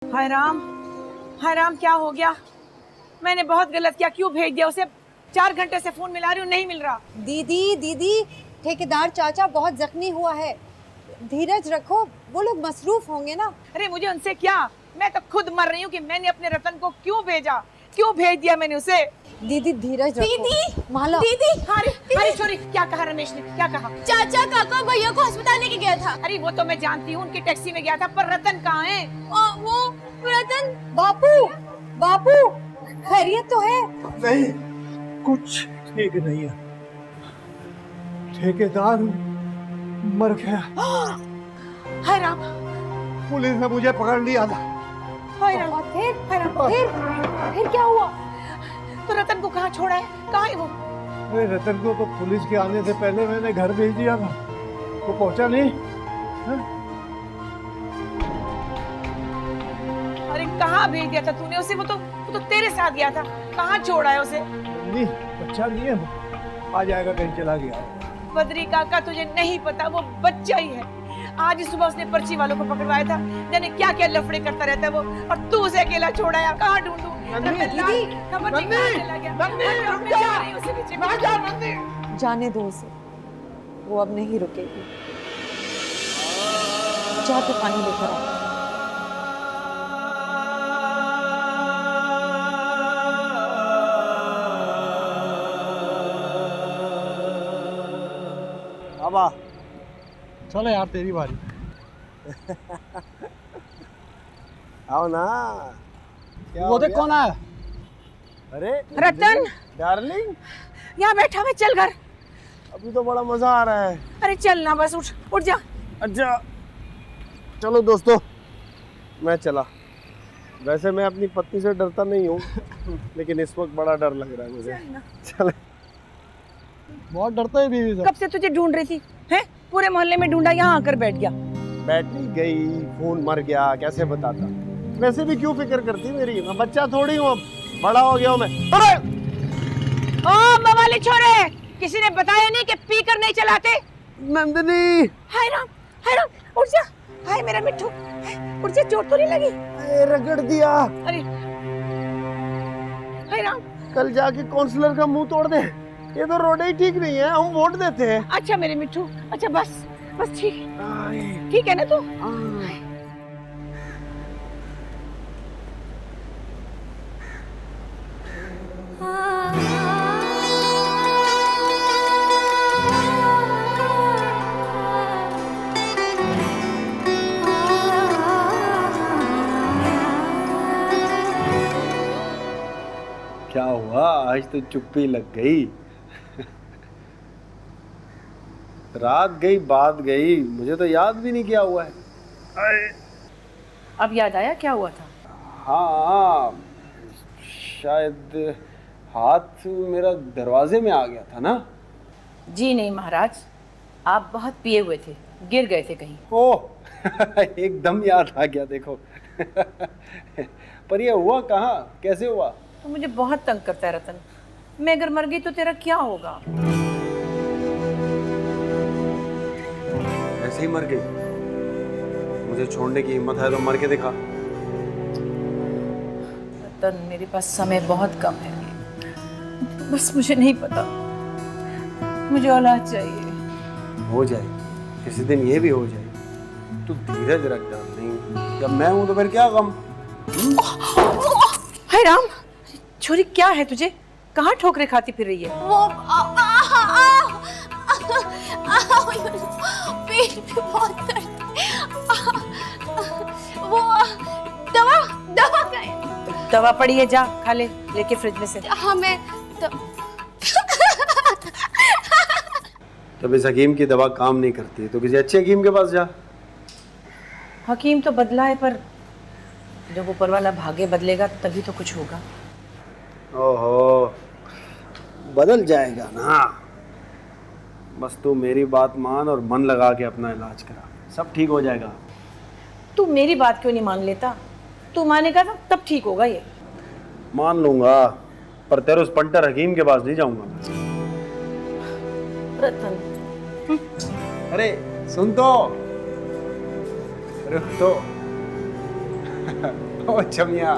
हाय राम क्या हो गया? मैंने बहुत गलत किया, क्यों भेज दिया उसे? 4 घंटे से फोन मिला रही हूँ, नहीं मिल रहा। दीदी ठेकेदार चाचा बहुत जख्मी हुआ है, धीरज रखो, वो लोग मसरूफ होंगे ना। अरे मुझे उनसे क्या, मैं तो खुद मर रही हूँ कि मैंने अपने रतन को क्यों भेजा, क्यों भेज दिया मैंने उसे। दीदी धीरज रखो। दीदी माला दीदी अरे छोरी, क्या कहा रमेश ने, क्या कहा? चाचा काका भैया को अस्पताल लेके गया था। अरे वो तो मैं जानती हूँ, उनकी टैक्सी में गया था, पर रतन कहाँ है? वो रतन। बापू खैरियत तो है? नहीं, कुछ ठीक नहीं है। ठेकेदार मर गया। हाय राम, पुलिस ने मुझे पकड़ लिया था। हाय राम, और हाय राम। फिर क्या हुआ? तो रतन को कहाँ छोड़ा है, कहाँ है वो? अरे रतन को तो पुलिस के आने से पहले मैंने घर भेज दिया था, वो पहुंचा नहीं। अरे कहाँ भेज दिया था तूने उसे? वो तो तेरे साथ गया था, कहाँ छोड़ा है उसे? नहीं, बच्चा नहीं है वो, आ जाएगा, कहीं चला गया। बद्री काका तुझे नहीं पता, वो बच्चा ही है। आज ही सुबह उसने पर्ची वालों को पकड़वाया था, जाने क्या क्या लफड़े करता रहता है वो, और तू उसे अकेला छोड़ा है। कहाँ ढूंढूं? नंदी, खबर नहीं, कहाँ चला गया? रुक मैं जा, जा रही हूँ उसे पीछे। ना जा नंदी। जाने दो उसे, वो अब नहीं रुकेगी। जा तो पानी लेकर आ। बाबा चलो यार, तेरी बारी। आओ ना। वो देख कौन आया? अरे रतन, डार्लिंग, यहाँ बैठा मैं, चल घर। अभी तो बड़ा मजा आ रहा है। अरे चल ना, बस उठ जा। अच्छा चलो दोस्तों, मैं चला। वैसे मैं अपनी पत्नी से डरता नहीं हूँ, लेकिन इस वक्त बड़ा डर लग रहा है मुझे। चल। बहुत डरता है बीवी से। कब से तुझे ढूंढ रही थी, हैं? पूरे मोहल्ले में ढूंढा, यहाँ आकर बैठ गया। बैटरी गई, फोन मर गया, कैसे बताता। वैसे भी क्यों फिक्र करती मेरी, मैं बच्चा थोड़ी हूँ, अब बड़ा हो गया हूँ मैं। अरे ओ मवाली छोरे, किसी ने बताया नहीं कि पीकर नहीं चलाते? नंदिनी, हाय राम, उठ जा। हाय मेरा मिट्ठू, उठ जा, चोट तो नहीं लगी? रगड़ दिया। अरे हाय राम। कल जाके काउंसलर का मुंह तोड़ दे, ये तो रोड ही ठीक नहीं है, हम वोट देते हैं। अच्छा मेरे मिट्ठू, अच्छा बस ठीक है ना तू? क्या हुआ, आज तो चुप्पी लग गई। रात गई बात गई, मुझे तो याद भी नहीं क्या हुआ है। अब याद आया क्या हुआ था? हाँ, शायद हाथ मेरा दरवाजे में आ गया था ना। जी नहीं महाराज, आप बहुत पिए हुए थे, गिर गए थे कहीं। ओह एकदम याद आ गया, देखो। पर ये हुआ कहाँ, कैसे हुआ? तो मुझे बहुत तंग करता है रतन, मैं अगर मर गई तो तेरा क्या होगा? ऐसे ही मर गई? मुझे छोड़ने की हिम्मत है तो मर के दिखा। रतन मेरे पास समय बहुत कम है, बस मुझे नहीं पता, मुझे औलाद चाहिए। हो जाए, किसी दिन ये भी हो जाए। तू धीरज रख डार्लिंग, जब मैं हूं तो फिर क्या गम। हाय राम, छोरी क्या है तुझे, कहाँ ठोकरे खाती फिर रही है? वो पेट में बहुत दर्द है। वो दवा का है। दवा पड़ी है, जा खा ले, लेके फ्रिज में से। हाँ मैं जब इस हकीम की दवा काम नहीं करती तो किसी अच्छे हकीम के पास जा। हकीम तो बदला है, पर जब ऊपर वाला भागे बदलेगा तभी तो कुछ होगा। ओहो, बदल जाएगा ना। बस तू मेरी बात मान और मन लगा के अपना इलाज करा, सब ठीक हो जाएगा। तू मेरी बात क्यों नहीं मान लेता? तू मानेगा ना तब ठीक होगा ये। मान लूंगा, पर तेरे उस पंटर हकीम के पास नहीं जाऊंगा। रतन, अरे सुन तो, रुक तो। ओ चमिया